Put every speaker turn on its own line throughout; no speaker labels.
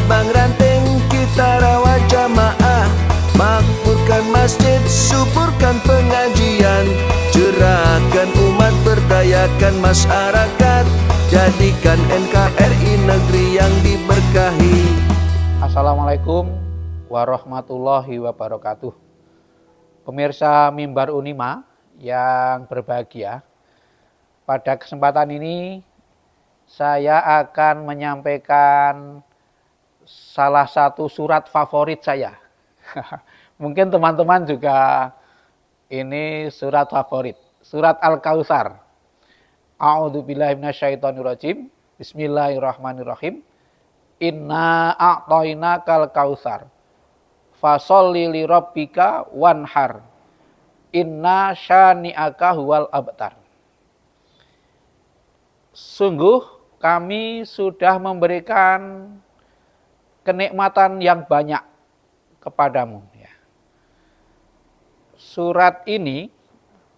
Bang ranting kita rawat jamaah, makmurkan masjid, suburkan pengajian, cerahkan umat, berdayakan masyarakat, jadikan NKRI negeri yang diberkahi.
Assalamualaikum warahmatullahi wabarakatuh. Pemirsa Mimbar Unima yang berbahagia, pada kesempatan ini saya akan menyampaikan salah satu surat favorit saya. Mungkin teman-teman juga ini surat favorit, surat Al-Kautsar. A'udzubillahi minasyaitonirrajim. Bismillahirrahmanirrahim. Inna a'tainakal kautsar fasholli lirabbika wanhar. Inna syani'aka huwal abtar. Sungguh kami sudah memberikan kenikmatan yang banyak kepadamu. Surat ini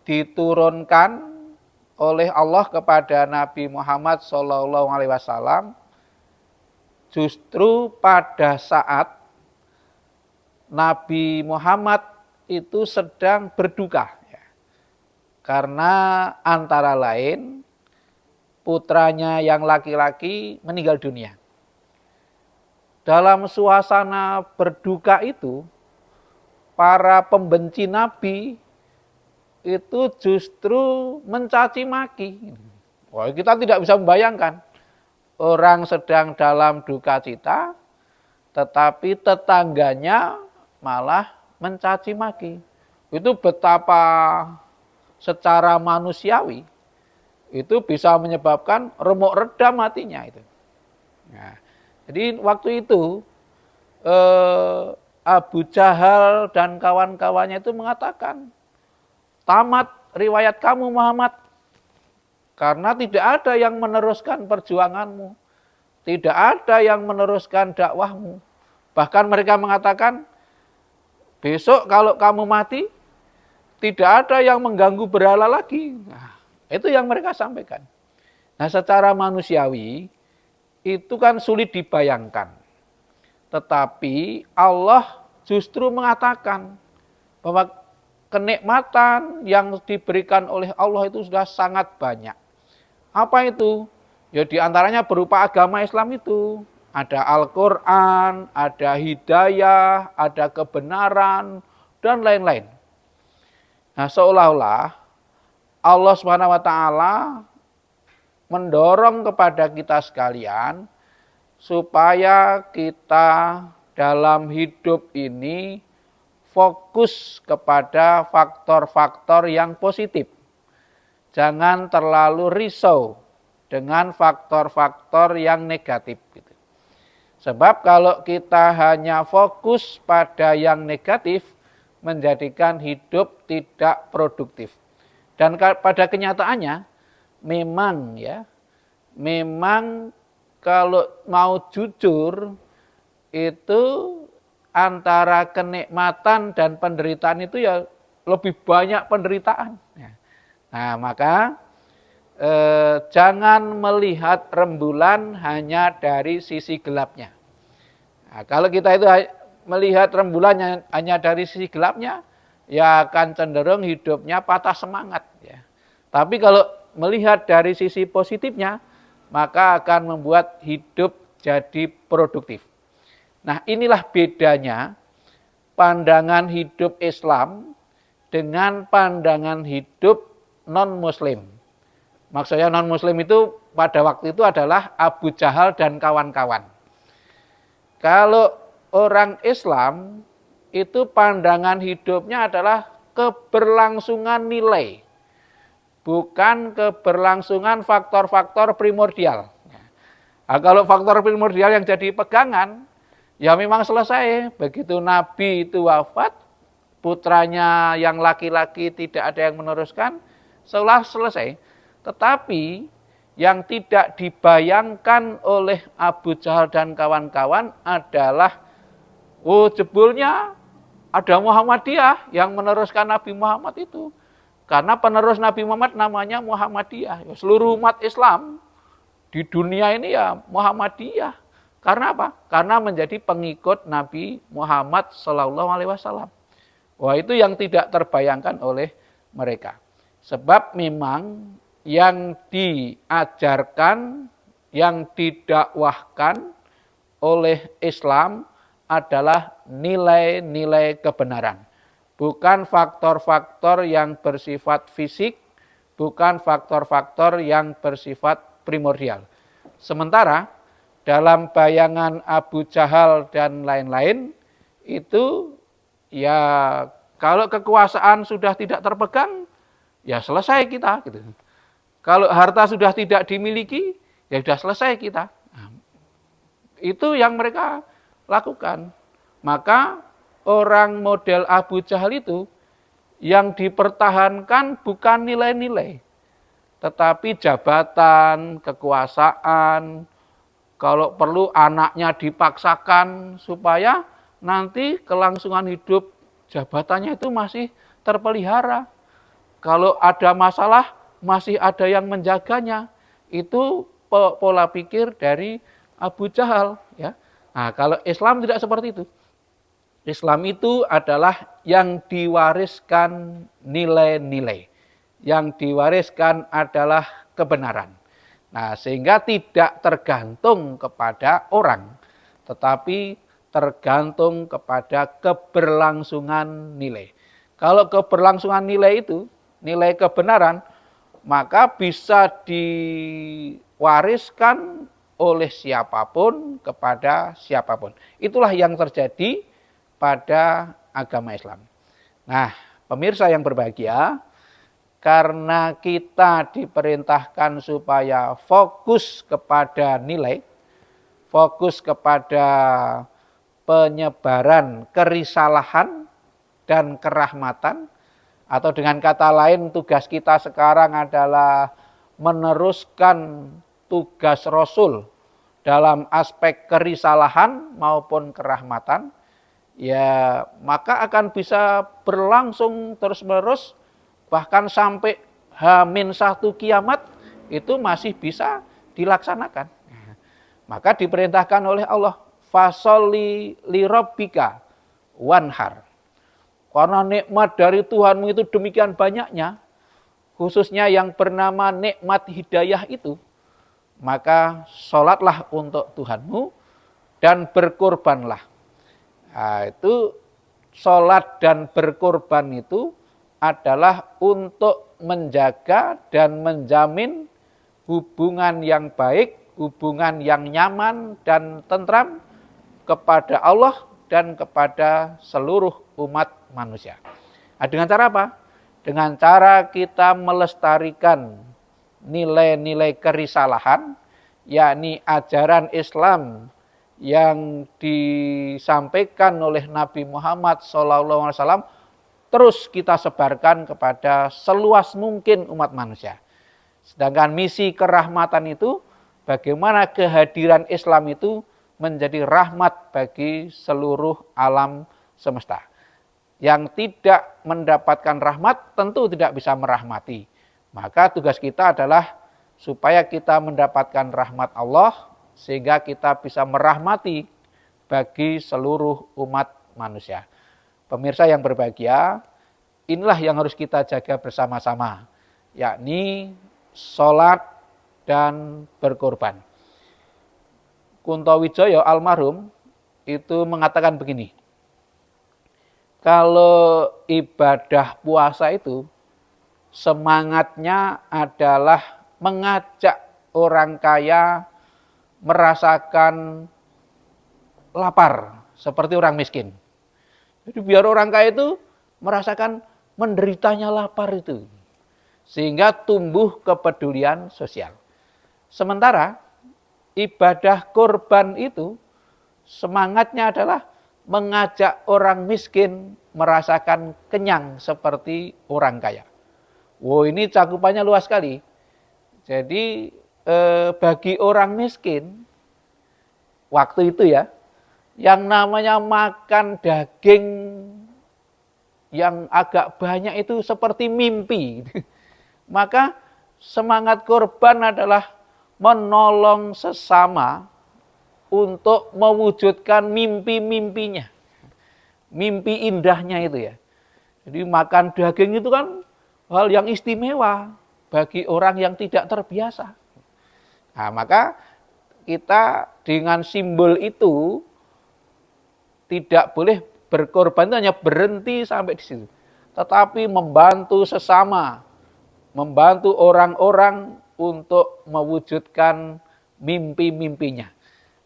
diturunkan oleh Allah kepada Nabi Muhammad SAW justru pada saat Nabi Muhammad itu sedang berduka. Karena antara lain putranya yang laki-laki meninggal dunia. Dalam suasana berduka itu, para pembenci Nabi itu justru mencaci maki. Wah, kita tidak bisa membayangkan orang sedang dalam duka cita, tetapi tetangganya malah mencaci maki. Itu betapa secara manusiawi itu bisa menyebabkan remuk redam matinya itu. Nah, jadi waktu itu Abu Jahal dan kawan-kawannya itu mengatakan, tamat riwayat kamu Muhammad, karena tidak ada yang meneruskan perjuanganmu, tidak ada yang meneruskan dakwahmu. Bahkan mereka mengatakan, besok kalau kamu mati, tidak ada yang mengganggu berhala lagi. Nah, itu yang mereka sampaikan. Nah, secara manusiawi itu kan sulit dibayangkan. Tetapi Allah justru mengatakan bahwa kenikmatan yang diberikan oleh Allah itu sudah sangat banyak. Apa itu? Ya diantaranya berupa agama Islam itu. Ada Al-Quran, ada hidayah, ada kebenaran, dan lain-lain. Nah, seolah-olah Allah SWT mendorong kepada kita sekalian supaya kita dalam hidup ini fokus kepada faktor-faktor yang positif. Jangan terlalu risau dengan faktor-faktor yang negatif. Sebab kalau kita hanya fokus pada yang negatif, menjadikan hidup tidak produktif. Dan pada kenyataannya memang kalau mau jujur itu antara kenikmatan dan penderitaan itu ya lebih banyak penderitaan. Nah, maka jangan melihat rembulan hanya dari sisi gelapnya. Nah, kalau kita itu melihat rembulan hanya dari sisi gelapnya, ya akan cenderung hidupnya patah semangat. Tapi kalau melihat dari sisi positifnya, maka akan membuat hidup jadi produktif. Nah, inilah bedanya pandangan hidup Islam dengan pandangan hidup non-Muslim. Maksudnya non-Muslim itu pada waktu itu adalah Abu Jahal dan kawan-kawan. Kalau orang Islam itu pandangan hidupnya adalah keberlangsungan nilai, bukan keberlangsungan faktor-faktor primordial. Nah, kalau faktor primordial yang jadi pegangan, ya memang selesai. Begitu Nabi itu wafat, putranya yang laki-laki tidak ada yang meneruskan, seolah selesai. Tetapi yang tidak dibayangkan oleh Abu Jahal dan kawan-kawan adalah, jebulnya ada Muhammadiyah yang meneruskan Nabi Muhammad itu. Karena penerus Nabi Muhammad namanya Muhammadiyah. Seluruh umat Islam di dunia ini ya Muhammadiyah. Karena apa? Karena menjadi pengikut Nabi Muhammad SAW. Wah, itu yang tidak terbayangkan oleh mereka. Sebab memang yang diajarkan, yang didakwahkan oleh Islam adalah nilai-nilai kebenaran. Bukan faktor-faktor yang bersifat fisik, bukan faktor-faktor yang bersifat primordial. Sementara dalam bayangan Abu Jahal dan lain-lain, itu ya kalau kekuasaan sudah tidak terpegang, ya selesai kita. Gitu. Kalau harta sudah tidak dimiliki, ya sudah selesai kita. Nah, itu yang mereka lakukan. Maka orang model Abu Jahal itu yang dipertahankan bukan nilai-nilai, tetapi jabatan, kekuasaan, kalau perlu anaknya dipaksakan supaya nanti kelangsungan hidup jabatannya itu masih terpelihara. Kalau ada masalah, masih ada yang menjaganya. Itu pola pikir dari Abu Jahal. Ya. Nah, kalau Islam tidak seperti itu. Islam itu adalah yang diwariskan nilai-nilai. Yang diwariskan adalah kebenaran. Nah, sehingga tidak tergantung kepada orang, tetapi tergantung kepada keberlangsungan nilai. Kalau keberlangsungan nilai itu, nilai kebenaran, maka bisa diwariskan oleh siapapun kepada siapapun. Itulah yang terjadi pada agama Islam. Nah, pemirsa yang berbahagia, karena kita diperintahkan supaya fokus kepada nilai, fokus kepada penyebaran kerisalahan dan kerahmatan, atau dengan kata lain tugas kita sekarang adalah meneruskan tugas Rasul dalam aspek kerisalahan maupun kerahmatan, ya maka akan bisa berlangsung terus-menerus, bahkan sampai H-1 kiamat itu masih bisa dilaksanakan. Maka diperintahkan oleh Allah, fasholli lirabbika wanhar. Karena nikmat dari Tuhanmu itu demikian banyaknya, khususnya yang bernama nikmat hidayah itu, maka sholatlah untuk Tuhanmu dan berkorbanlah. Nah, itu sholat dan berkorban itu adalah untuk menjaga dan menjamin hubungan yang baik, hubungan yang nyaman dan tentram kepada Allah dan kepada seluruh umat manusia. Nah, dengan cara apa? Dengan cara kita melestarikan nilai-nilai kerisalahan, yakni ajaran Islam yang disampaikan oleh Nabi Muhammad SAW, terus kita sebarkan kepada seluas mungkin umat manusia. Sedangkan misi kerahmatan itu, bagaimana kehadiran Islam itu menjadi rahmat bagi seluruh alam semesta. Yang tidak mendapatkan rahmat tentu tidak bisa merahmati. Maka tugas kita adalah supaya kita mendapatkan rahmat Allah, sehingga kita bisa merahmati bagi seluruh umat manusia. Pemirsa yang berbahagia, inilah yang harus kita jaga bersama-sama, yakni sholat dan berkorban. Kuntowijoyo almarhum itu mengatakan begini, kalau ibadah puasa itu semangatnya adalah mengajak orang kaya merasakan lapar seperti orang miskin. Jadi biar orang kaya itu merasakan menderitanya lapar itu, sehingga tumbuh kepedulian sosial. Sementara ibadah kurban itu semangatnya adalah mengajak orang miskin merasakan kenyang seperti orang kaya. Wow, ini cakupannya luas sekali. Jadi bagi orang miskin waktu itu ya, yang namanya makan daging yang agak banyak itu seperti mimpi. Maka semangat kurban adalah menolong sesama untuk mewujudkan mimpi-mimpinya. Mimpi indahnya itu ya. Jadi makan daging itu kan hal yang istimewa bagi orang yang tidak terbiasa. Nah, maka kita dengan simbol itu tidak boleh berkorban, hanya berhenti sampai di situ. Tetapi membantu sesama, membantu orang-orang untuk mewujudkan mimpi-mimpinya.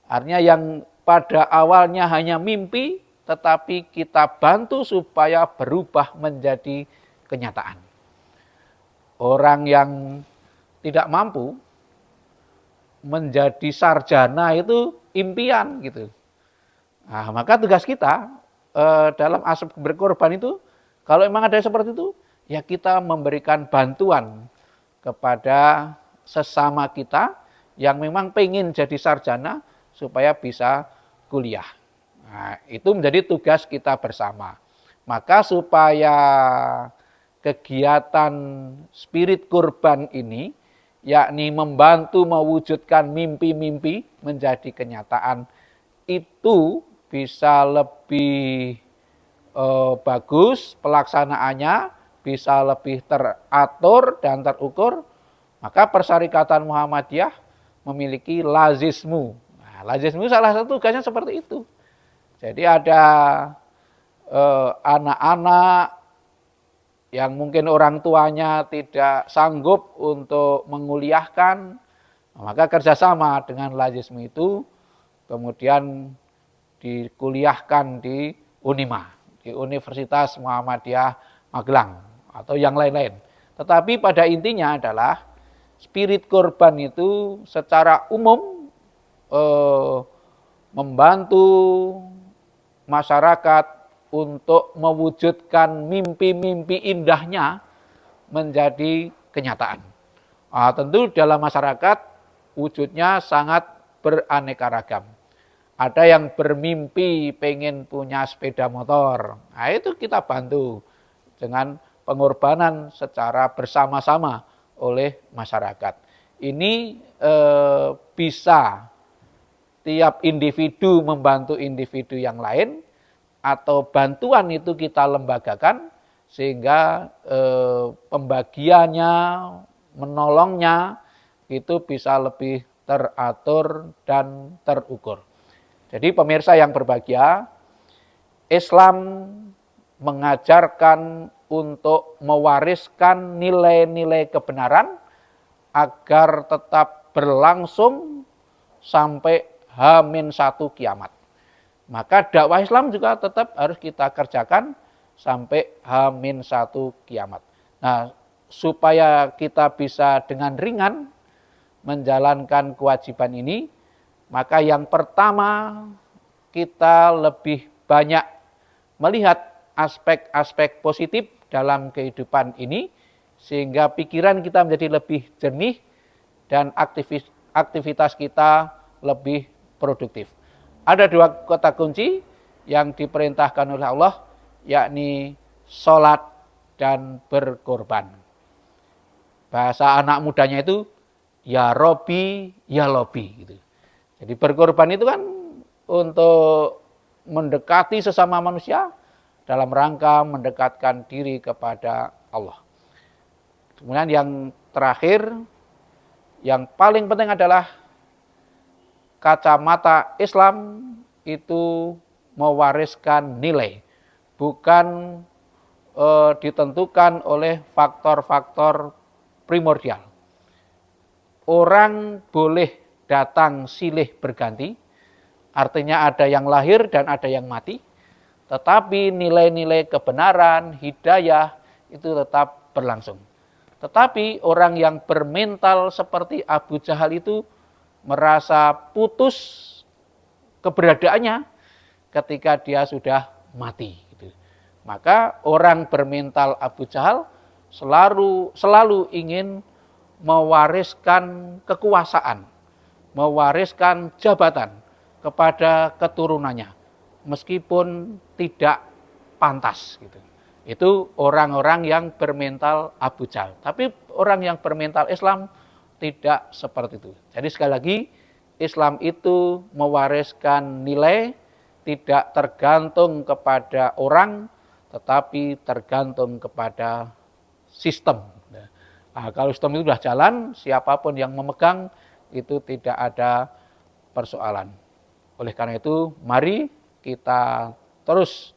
Artinya yang pada awalnya hanya mimpi, tetapi kita bantu supaya berubah menjadi kenyataan. Orang yang tidak mampu menjadi sarjana itu impian gitu. Nah, maka tugas kita dalam aspek berkorban itu, kalau memang ada seperti itu, ya kita memberikan bantuan kepada sesama kita yang memang pengen jadi sarjana supaya bisa kuliah. Nah, itu menjadi tugas kita bersama. Maka supaya kegiatan spirit kurban ini, yakni membantu mewujudkan mimpi-mimpi menjadi kenyataan, itu bisa lebih bagus pelaksanaannya, bisa lebih teratur dan terukur, maka Persyarikatan Muhammadiyah memiliki lazismu. Nah, lazismu salah satu tugasnya seperti itu. Jadi ada anak-anak yang mungkin orang tuanya tidak sanggup untuk menguliahkan, maka kerjasama dengan lazismu itu kemudian dikuliahkan di Unima, di Universitas Muhammadiyah Magelang atau yang lain-lain. Tetapi pada intinya adalah spirit korban itu secara umum membantu masyarakat untuk mewujudkan mimpi-mimpi indahnya menjadi kenyataan. Nah, tentu dalam masyarakat wujudnya sangat beraneka ragam. Ada yang bermimpi pengen punya sepeda motor. Nah, itu kita bantu dengan pengorbanan secara bersama-sama oleh masyarakat. Ini bisa tiap individu membantu individu yang lain, atau bantuan itu kita lembagakan sehingga pembagiannya, menolongnya itu bisa lebih teratur dan terukur. Jadi pemirsa yang berbahagia, Islam mengajarkan untuk mewariskan nilai-nilai kebenaran agar tetap berlangsung sampai H-1 kiamat. Maka dakwah Islam juga tetap harus kita kerjakan sampai H-1 kiamat. Nah, supaya kita bisa dengan ringan menjalankan kewajiban ini, maka yang pertama kita lebih banyak melihat aspek-aspek positif dalam kehidupan ini, sehingga pikiran kita menjadi lebih jernih dan aktivitas kita lebih produktif. Ada dua kata kunci yang diperintahkan oleh Allah, yakni sholat dan berkorban. Bahasa anak mudanya itu, ya Robi, ya Lobi. Gitu. Jadi berkorban itu kan untuk mendekati sesama manusia dalam rangka mendekatkan diri kepada Allah. Kemudian yang terakhir, yang paling penting adalah kacamata Islam itu mewariskan nilai, bukan ditentukan oleh faktor-faktor primordial. Orang boleh datang silih berganti, artinya ada yang lahir dan ada yang mati, tetapi nilai-nilai kebenaran, hidayah itu tetap berlangsung. Tetapi orang yang bermental seperti Abu Jahal itu merasa putus keberadaannya ketika dia sudah mati. Gitu. Maka orang bermental Abu Jahal selalu ingin mewariskan kekuasaan, mewariskan jabatan kepada keturunannya, meskipun tidak pantas. Gitu. Itu orang-orang yang bermental Abu Jahal. Tapi orang yang bermental Islam tidak seperti itu. Jadi sekali lagi, Islam itu mewariskan nilai tidak tergantung kepada orang, tetapi tergantung kepada sistem. Nah, kalau sistem itu sudah jalan, siapapun yang memegang itu tidak ada persoalan. Oleh karena itu, mari kita terus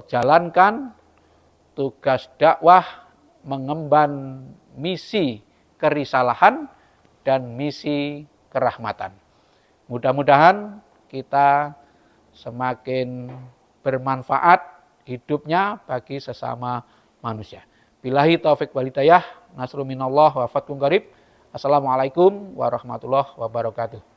jalankan tugas dakwah mengemban misi kerisalahan dan misi kerahmatan. Mudah-mudahan kita semakin bermanfaat hidupnya bagi sesama manusia. Billahi taufik wal hidayah, nasrul minallah wa fathun qarib. Assalamualaikum warahmatullahi wabarakatuh.